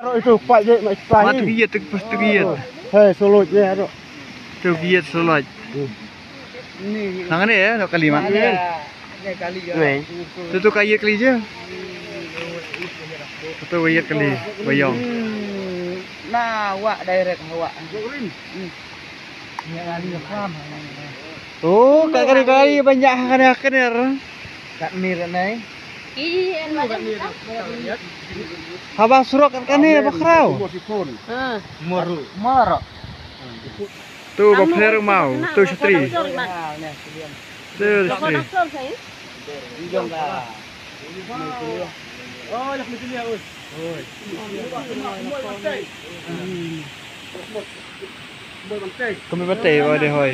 Itu pak je mak sebelah Matu ni. giat tu giat. Hei, Solo je ada. Tu giat solaj. Ni. Nang ni ya, nak kali mak. Ada kali je. Tu kaya kali je. Tu kaya kali, bayang. Nah, awak direct awak. Oh, kat kali-kali banyak hakan-hakan. Kat mir ni. Habang surok kat ni apa kerau? Mar. Tu bapler mau, tu istri. Tu istri. Oh, dah mesti dia oi. Kami batai pada hoi.